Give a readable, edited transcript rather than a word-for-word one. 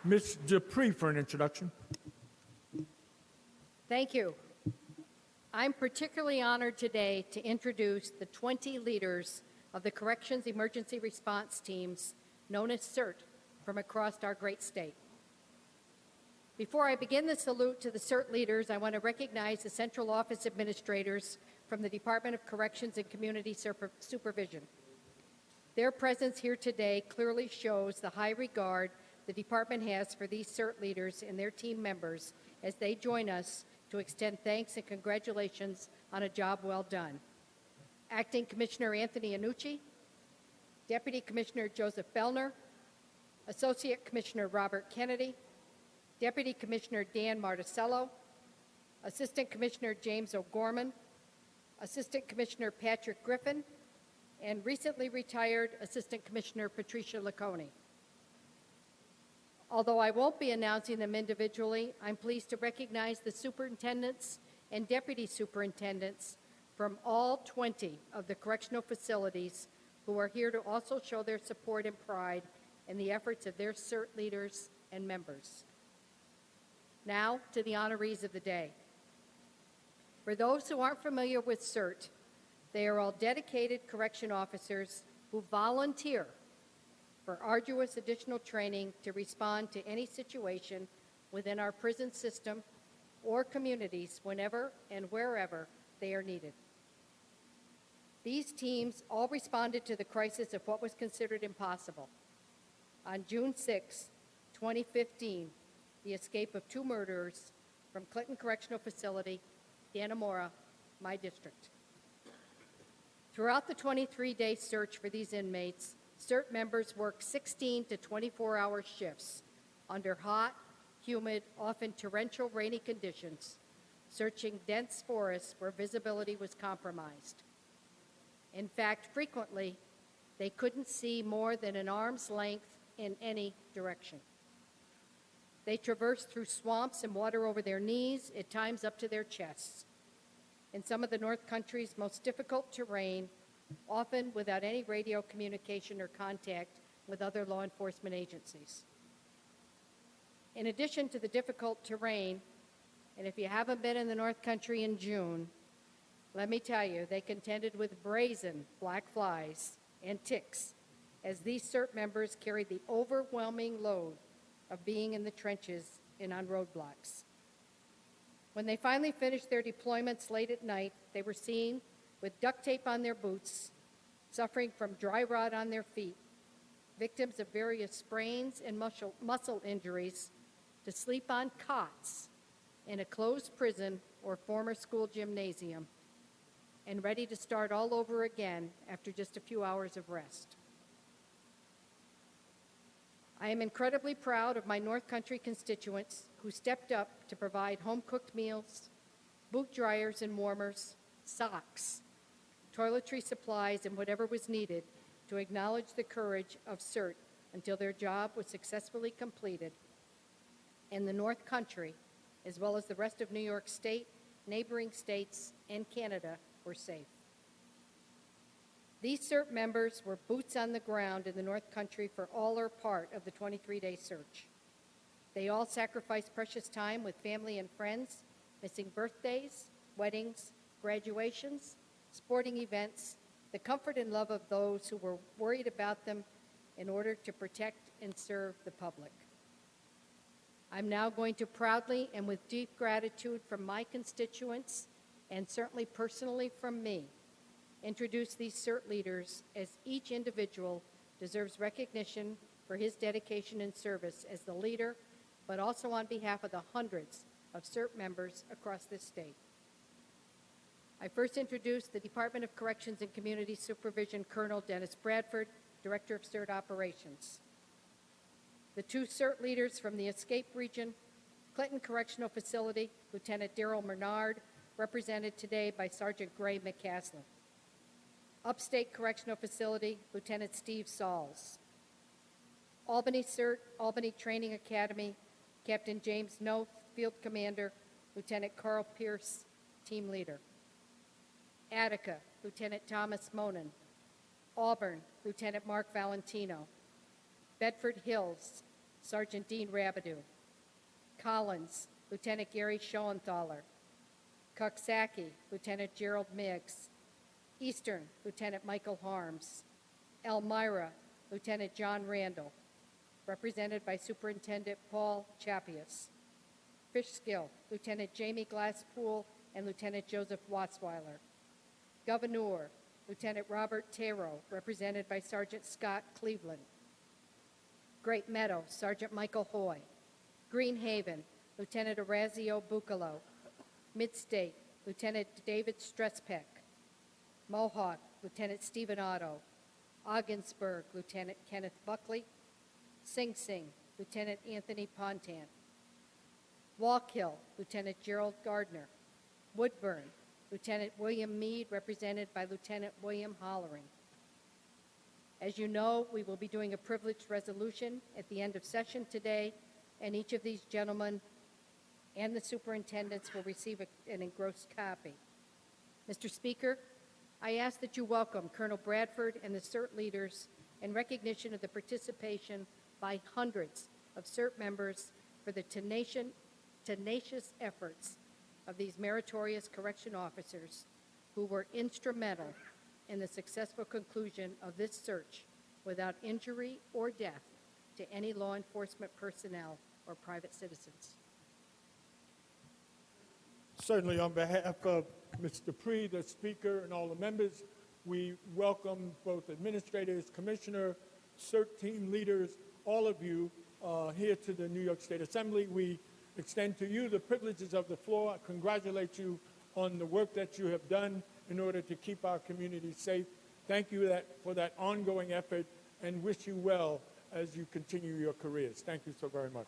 Ms. Dupree for an introduction. Thank you. I'm particularly honored today to introduce the 20 leaders of the Corrections Emergency Response Teams, known as CERT, from across our great state. Before I begin the salute to the CERT leaders, I want to recognize the Central Office administrators from the Department of Corrections and Community Supervision. Their presence here today clearly shows the high regard the department has for these CERT leaders and their team members as they join us to extend thanks and congratulations on a job well done. Acting Commissioner Anthony Annucci, Deputy Commissioner Joseph Fellner, Associate Commissioner Robert Kennedy, Deputy Commissioner Dan Marticello, Assistant Commissioner James O'Gorman, Assistant Commissioner Patrick Griffin, and recently retired Assistant Commissioner Patricia Lacconi. Although I won't be announcing them individually, I'm pleased to recognize the superintendents and deputy superintendents from all 20 of the correctional facilities who are here to also show their support and pride in the efforts of their CERT leaders and members. Now to the honorees of the day. For those who aren't familiar with CERT, they are all dedicated correction officers who volunteer for arduous additional training to respond to any situation within our prison system or communities whenever and wherever they are needed. These teams all responded to the crisis of what was considered impossible. On June 6, 2015, the escape of 2 murderers from Clinton Correctional Facility, Dannemora, my district. Throughout the 23-day search for these inmates, CERT members worked 16 to 24-hour shifts under hot, humid, often torrential rainy conditions, searching dense forests where visibility was compromised. In fact, frequently, they couldn't see more than an arm's length in any direction. They traversed through swamps and water over their knees, at times up to their chests, in some of the North Country's most difficult terrain, often without any radio communication or contact with other law enforcement agencies. In addition to the difficult terrain, and if you haven't been in the North Country in June, let me tell you, they contended with brazen black flies and ticks as these CERT members carried the overwhelming load of being in the trenches and on roadblocks. When they finally finished their deployments late at night, they were seen with duct tape on their boots, suffering from dry rot on their feet, victims of various sprains and muscle injuries, to sleep on cots in a closed prison or former school gymnasium, and ready to start all over again after just a few hours of rest. I am incredibly proud of my North Country constituents who stepped up to provide home-cooked meals, boot dryers and warmers, socks, toiletry supplies, and whatever was needed to acknowledge the courage of CERT until their job was successfully completed and the North Country, as well as the rest of New York State, neighboring states, and Canada were safe. These CERT members were boots on the ground in the North Country for all or part of the 23-day search. They all sacrificed precious time with family and friends, missing birthdays, weddings, graduations, sporting events, the comfort and love of those who were worried about them in order to protect and serve the public. I'm now going to proudly and with deep gratitude from my constituents, and certainly personally from me, introduce these CERT leaders, as each individual deserves recognition for his dedication and service as the leader, but also on behalf of the hundreds of CERT members across this state. I first introduced the Department of Corrections and Community Supervision Colonel Dennis Bradford, Director of CERT Operations. The 2 CERT leaders from the Escape Region, Clinton Correctional Facility, Lieutenant Daryl Bernard, represented today by Sergeant Gray McCaslin. Upstate Correctional Facility, Lieutenant Steve Sauls. Albany CERT, Albany Training Academy, Captain James Noth, Field Commander, Lieutenant Carl Pierce, Team Leader. Attica, Lieutenant Thomas Monin. Auburn, Lieutenant Mark Valentino. Bedford Hills, Sergeant Dean Rabideau. Collins, Lieutenant Gary Schoenthaler. Coxsackie, Lieutenant Gerald Miggs. Eastern, Lieutenant Michael Harms. Elmira, Lieutenant John Randall, represented by Superintendent Paul Chapius. Fishkill, Lieutenant Jamie Glasspool and Lieutenant Joseph Watzweiler. Governor, Lieutenant Robert Taro, represented by Sergeant Scott Cleveland. Great Meadow, Sergeant Michael Hoy. Greenhaven, Lieutenant Orazio Bucalo. Midstate, Lieutenant David Stretzpeck. Mohawk, Lieutenant Stephen Otto. Ogdensburg, Lieutenant Kenneth Buckley. Sing Sing, Lieutenant Anthony Pontan. Wallkill, Lieutenant Gerald Gardner. Woodburn, Lieutenant William Meade, represented by Lieutenant William Hollering. As you know, we will be doing a privileged resolution at the end of session today, and each of these gentlemen and the superintendents will receive an engrossed copy. Mr. Speaker, I ask that you welcome Colonel Bradford and the CERT leaders in recognition of the participation by hundreds of CERT members for the tenacious efforts of these meritorious correction officers who were instrumental in the successful conclusion of this search without injury or death to any law enforcement personnel or private citizens. Certainly, on behalf of Mr. Dupree, the Speaker, and all the members, we welcome both administrators, commissioner, CERT team leaders, all of you here to the New York State Assembly. We extend to you the privileges of the floor. I congratulate you on the work that you have done in order to keep our community safe. Thank you for that ongoing effort and wish you well as you continue your careers. Thank you so very much.